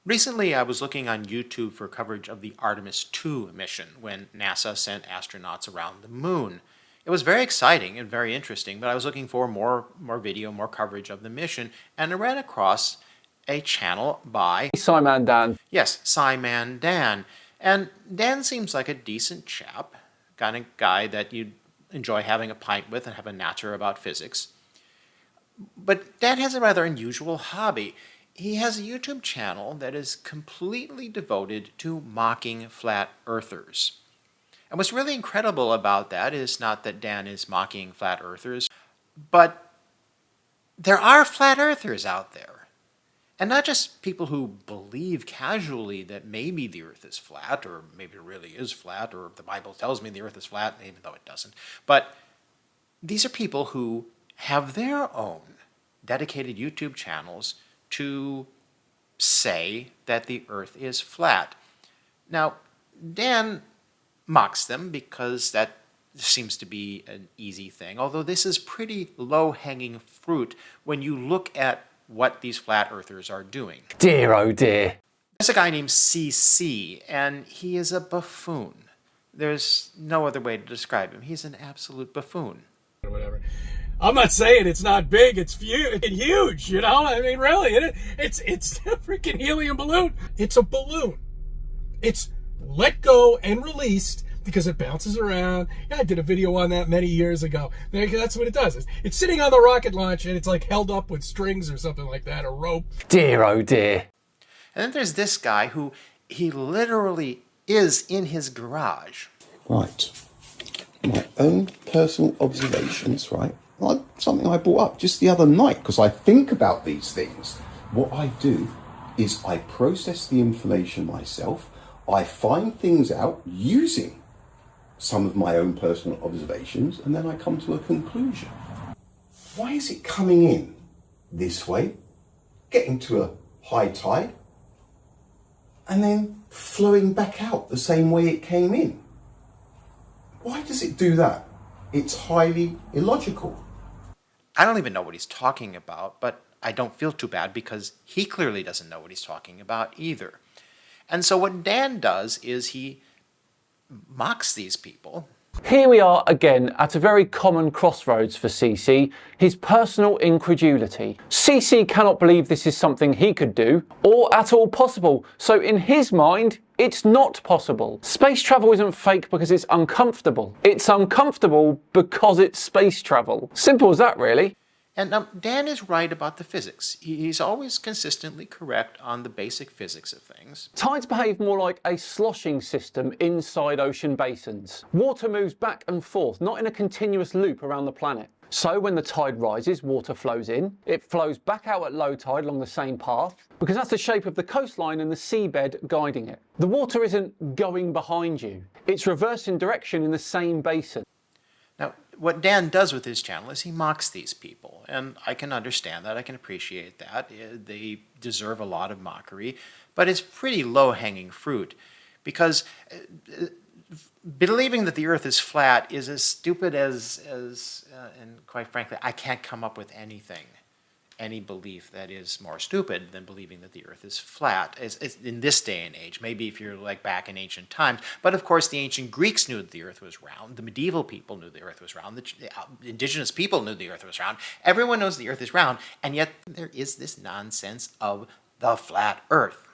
Recently, I was looking on YouTube for coverage of the Artemis II mission when NASA sent astronauts around the moon. It was very exciting and very interesting, but I was looking for more video, more coverage of the mission, and I ran across a channel by SciManDan. Yes, SciManDan. And Dan seems like a decent chap, kind of guy that you'd enjoy having a pint with and have a natter about physics. But Dan has a rather unusual hobby. He has a YouTube channel that is completely devoted to mocking flat earthers. And what's really incredible about that is not that Dan is mocking flat earthers, but there are flat earthers out there. And not just people who believe casually that maybe the earth is flat, or maybe it really is flat, or the Bible tells me the earth is flat, even though it doesn't. But these are people who have their own dedicated YouTube channels to say that the earth is flat. Now, Dan mocks them because that seems to be an easy thing, although this is pretty low-hanging fruit when you look at what these flat earthers are doing. Dear, oh dear. There's a guy named CC, and he is a buffoon. There's no other way to describe him. He's an absolute buffoon. Or whatever. I'm not saying it's not big, it's huge, you know? I mean, really, it's a freaking helium balloon. It's a balloon. It's let go and released because it bounces around. Yeah, I did a video on that many years ago. That's what it does. It's sitting on the rocket launch and it's like held up with strings or something like that, a rope. Dear, oh dear. And then there's this guy who he literally is in his garage. Right. My own personal observations, right? Like something I brought up just the other night because I think about these things. What I do is I process the information myself. I find things out using some of my own personal observations, and then I come to a conclusion. Why is it coming in this way, getting to a high tide, and then flowing back out the same way it came in? Why does it do that? It's highly illogical. I don't even know what he's talking about, but I don't feel too bad because he clearly doesn't know what he's talking about either. And so what Dan does is he mocks these people. Here we are again at a very common crossroads for CC, his personal incredulity. CC cannot believe this is something he could do, or at all possible, so in his mind, it's not possible. Space travel isn't fake because it's uncomfortable. It's uncomfortable because it's space travel. Simple as that, really. And Dan is right about the physics. He's always consistently correct on the basic physics of things. Tides behave more like a sloshing system inside ocean basins. Water moves back and forth, not in a continuous loop around the planet. So when the tide rises, water flows in. It flows back out at low tide along the same path, because that's the shape of the coastline and the seabed guiding it. The water isn't going behind you. It's reversing direction in the same basin. Now, what Dan does with his channel is he mocks these people, and I can understand that, I can appreciate that. They deserve a lot of mockery, but it's pretty low-hanging fruit, because believing that the earth is flat is as stupid as and quite frankly, I can't come up with any belief that is more stupid than believing that the earth is flat in this day and age. Maybe if you're like back in ancient times. But of course, the ancient Greeks knew that the earth was round. The medieval people knew the earth was round. The indigenous people knew the earth was round. Everyone knows the earth is round. And yet there is this nonsense of the flat earth.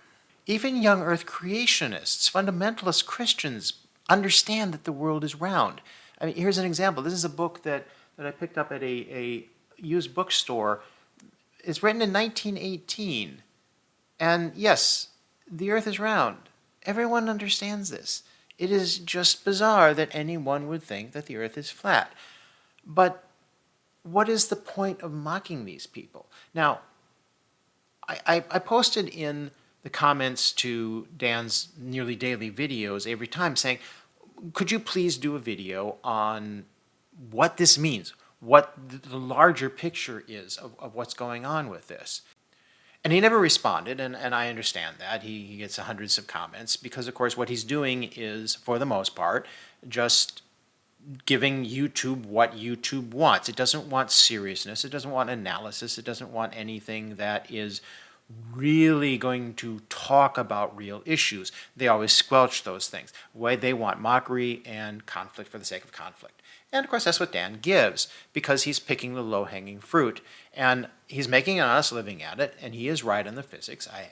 Even young earth creationists, fundamentalist Christians, understand that the world is round. I mean, here's an example. This is a book that I picked up at a used bookstore. It's written in 1918, and yes, the earth is round. Everyone understands this. It is just bizarre that anyone would think that the earth is flat. But what is the point of mocking these people? Now, I posted in the comments to Dan's nearly daily videos every time saying, could you please do a video on what this means? What the larger picture is of what's going on with this. And he never responded, and I understand that. He gets hundreds of comments because, of course, what he's doing is, for the most part, just giving YouTube what YouTube wants. It doesn't want seriousness. It doesn't want analysis. It doesn't want anything that is really going to talk about real issues, they always squelch those things. Why they want mockery and conflict for the sake of conflict. And of course, that's what Dan gives, because he's picking the low-hanging fruit. And he's making an honest living at it, and he is right on the physics. I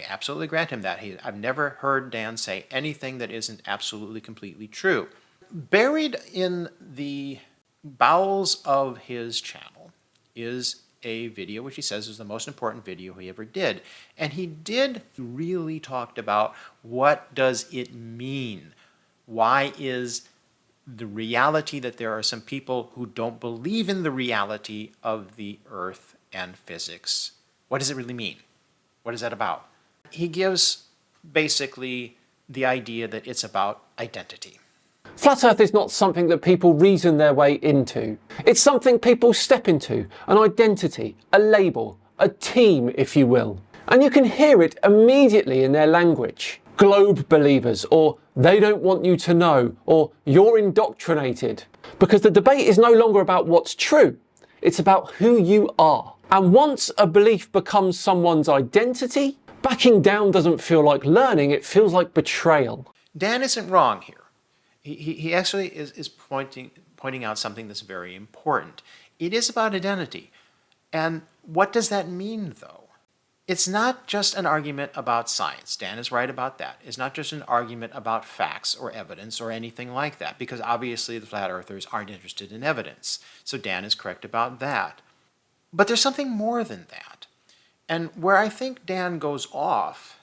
absolutely grant him that. I've never heard Dan say anything that isn't absolutely, completely true. Buried in the bowels of his channel is a video which he says is the most important video he ever did. And he did really talked about what does it mean? Why is the reality that there are some people who don't believe in the reality of the earth and physics? What does it really mean? What is that about? He gives basically the idea that it's about identity. Flat Earth is not something that people reason their way into. It's something people step into, an identity, a label, a team, if you will. And you can hear it immediately in their language. Globe believers, or they don't want you to know, or you're indoctrinated. Because the debate is no longer about what's true, it's about who you are. And once a belief becomes someone's identity, backing down doesn't feel like learning, it feels like betrayal. Dan isn't wrong here. He actually is pointing out something that's very important. It is about identity. And what does that mean, though? It's not just an argument about science. Dan is right about that. It's not just an argument about facts or evidence or anything like that, because obviously the flat earthers aren't interested in evidence. So Dan is correct about that. But there's something more than that. And where I think Dan goes off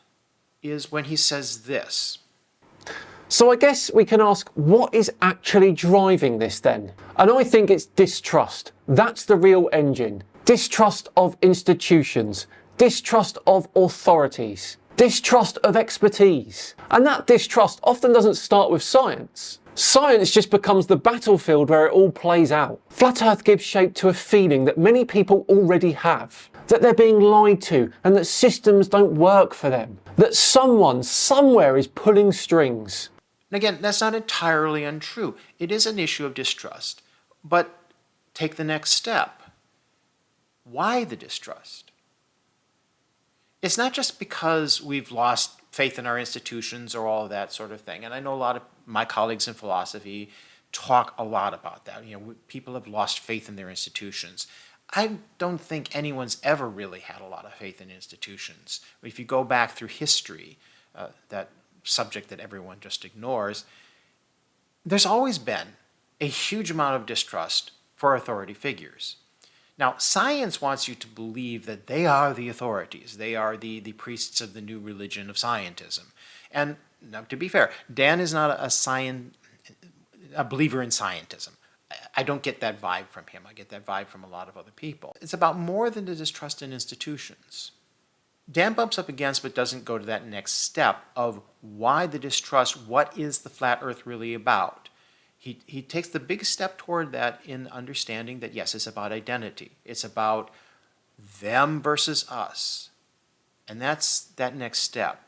is when he says this. So I guess we can ask, what is actually driving this then? And I think it's distrust. That's the real engine. Distrust of institutions, distrust of authorities, distrust of expertise. And that distrust often doesn't start with science. Science just becomes the battlefield where it all plays out. Flat Earth gives shape to a feeling that many people already have. That they're being lied to and that systems don't work for them. That someone, somewhere is pulling strings. And again, that's not entirely untrue. It is an issue of distrust. But take the next step. Why the distrust? It's not just because we've lost faith in our institutions or all of that sort of thing. And I know a lot of my colleagues in philosophy talk a lot about that. People have lost faith in their institutions. I don't think anyone's ever really had a lot of faith in institutions. If you go back through history, that subject that everyone just ignores, there's always been a huge amount of distrust for authority figures. Now, science wants you to believe that they are the authorities. They are the priests of the new religion of scientism. And now, to be fair, Dan is not a believer in scientism. I don't get that vibe from him. I get that vibe from a lot of other people. It's about more than the distrust in institutions. Dan bumps up against but doesn't go to that next step of why the distrust, what is the flat earth really about? He takes the big step toward that in understanding that, yes, it's about identity. It's about them versus us. And that's that next step.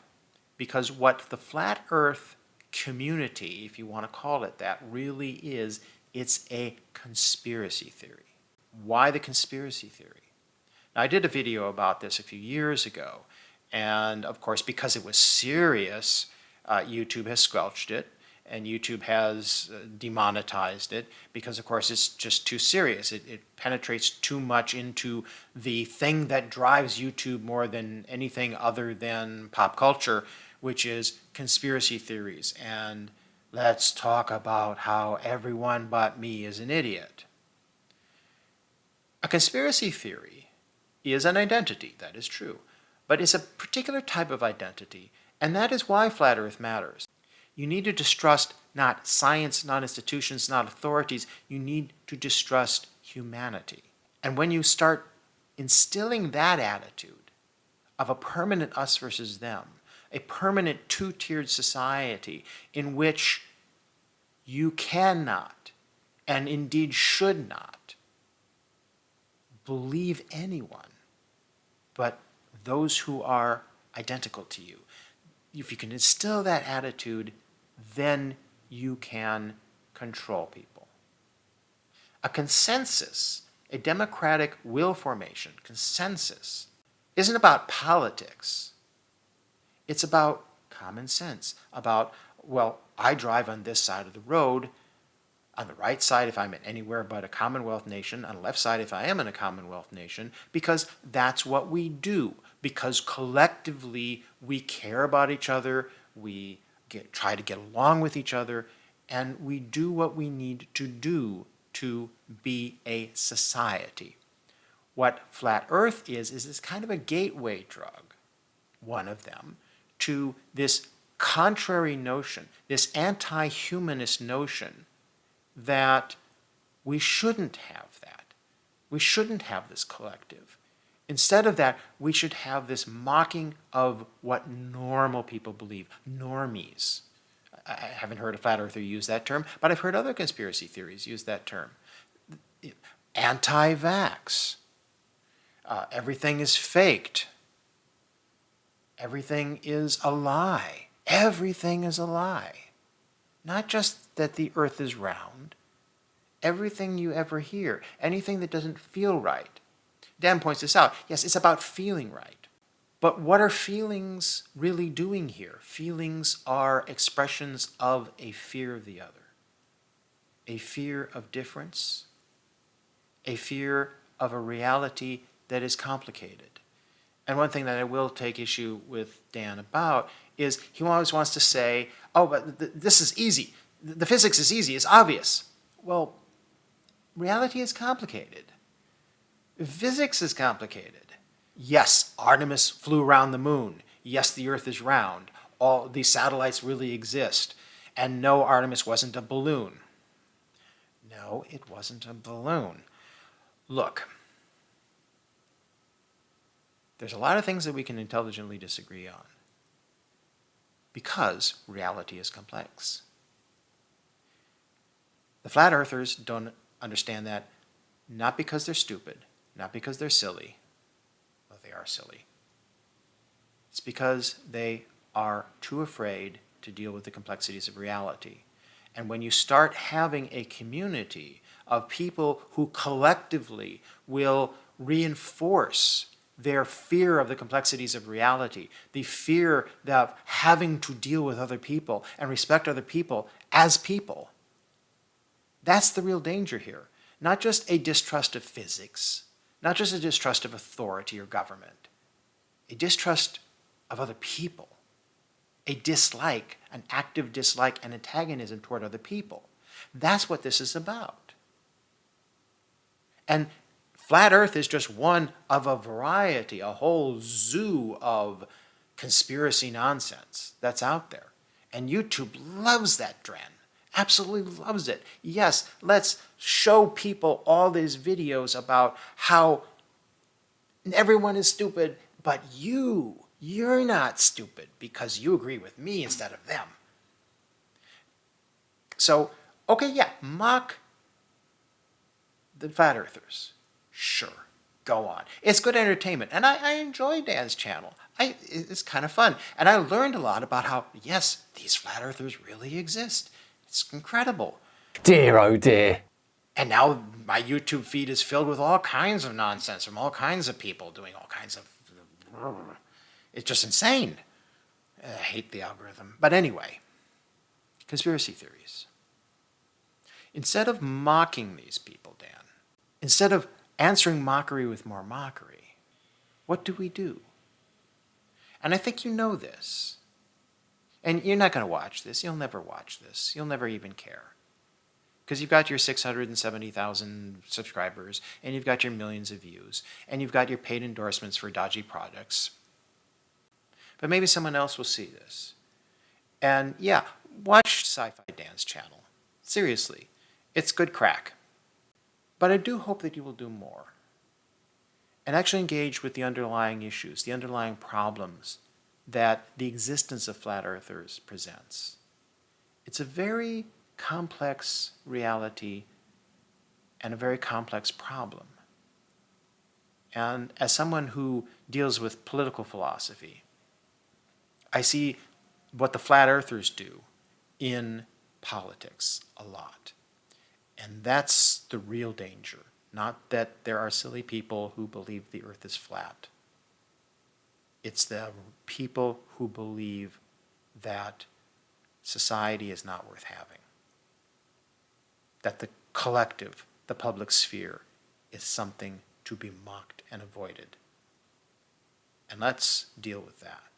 Because what the flat earth community, if you want to call it that, really is, it's a conspiracy theory. Why the conspiracy theory? Now, I did a video about this a few years ago, and of course, because it was serious, YouTube has squelched it, and YouTube has demonetized it, because of course it's just too serious. It penetrates too much into the thing that drives YouTube more than anything other than pop culture, which is conspiracy theories, and let's talk about how everyone but me is an idiot. A conspiracy theory is an identity, that is true, but it's a particular type of identity, and that is why flat earth matters. You need to distrust not science, not institutions, not authorities. You need to distrust humanity. And when you start instilling that attitude of a permanent us versus them, a permanent two-tiered society in which you cannot, and indeed should not, believe anyone but those who are identical to you. If you can instill that attitude, then you can control people. A consensus, a democratic will formation, consensus, isn't about politics. It's about common sense, about, well, I drive on this side of the road, on the right side if I'm in anywhere but a Commonwealth nation, on the left side if I am in a Commonwealth nation, because that's what we do. Because collectively we care about each other, we try to get along with each other, and we do what we need to do to be a society. What flat Earth is this kind of a gateway drug, one of them, to this contrary notion, this anti-humanist notion that we shouldn't have that. We shouldn't have this collective. Instead of that, we should have this mocking of what normal people believe, normies. I haven't heard a flat earther use that term, but I've heard other conspiracy theories use that term. Anti-vax. Everything is faked. Everything is a lie. Everything is a lie. Not just that the earth is round. Everything you ever hear, anything that doesn't feel right. Dan points this out. Yes, it's about feeling right. But what are feelings really doing here? Feelings are expressions of a fear of the other, a fear of difference, a fear of a reality that is complicated. And one thing that I will take issue with Dan about is he always wants to say, oh, but this is easy. The physics is easy, it's obvious. Well, reality is complicated. Physics is complicated. Yes, Artemis flew around the moon. Yes, the Earth is round. All these satellites really exist. And no, Artemis wasn't a balloon. No, it wasn't a balloon. Look, there's a lot of things that we can intelligently disagree on because reality is complex. The flat earthers don't understand that, not because they're stupid, not because they're silly, though they are silly. It's because they are too afraid to deal with the complexities of reality. And when you start having a community of people who collectively will reinforce their fear of the complexities of reality, the fear of having to deal with other people and respect other people as people, that's the real danger here. Not just a distrust of physics, not just a distrust of authority or government, a distrust of other people, a dislike, an active dislike and antagonism toward other people. That's what this is about. And flat Earth is just one of a variety, a whole zoo of conspiracy nonsense that's out there. And YouTube loves that trend. Absolutely loves it. Yes, let's show people all these videos about how everyone is stupid, but you're not stupid because you agree with me instead of them. So, okay, yeah, mock the flat earthers. Sure, go on. It's good entertainment, and I enjoy Dan's channel. It's kind of fun, and I learned a lot about how, yes, these flat earthers really exist. It's incredible. Dear, oh dear. And now my YouTube feed is filled with all kinds of nonsense from all kinds of people doing all kinds of... It's just insane. I hate the algorithm. But anyway, conspiracy theories. Instead of mocking these people, Dan, instead of answering mockery with more mockery, what do? And I think you know this. And you're not going to watch this. You'll never watch this. You'll never even care. Because you've got your 670,000 subscribers, and you've got your millions of views, and you've got your paid endorsements for dodgy products. But maybe someone else will see this. And yeah, watch Sci-Fi Dan's channel. Seriously, it's good crack. But I do hope that you will do more. And actually engage with the underlying issues, the underlying problems that the existence of flat earthers presents. It's a very complex reality and a very complex problem. And as someone who deals with political philosophy, I see what the flat earthers do in politics a lot. And that's the real danger, not that there are silly people who believe the earth is flat. It's the people who believe that society is not worth having, that the collective, the public sphere, is something to be mocked and avoided. And let's deal with that.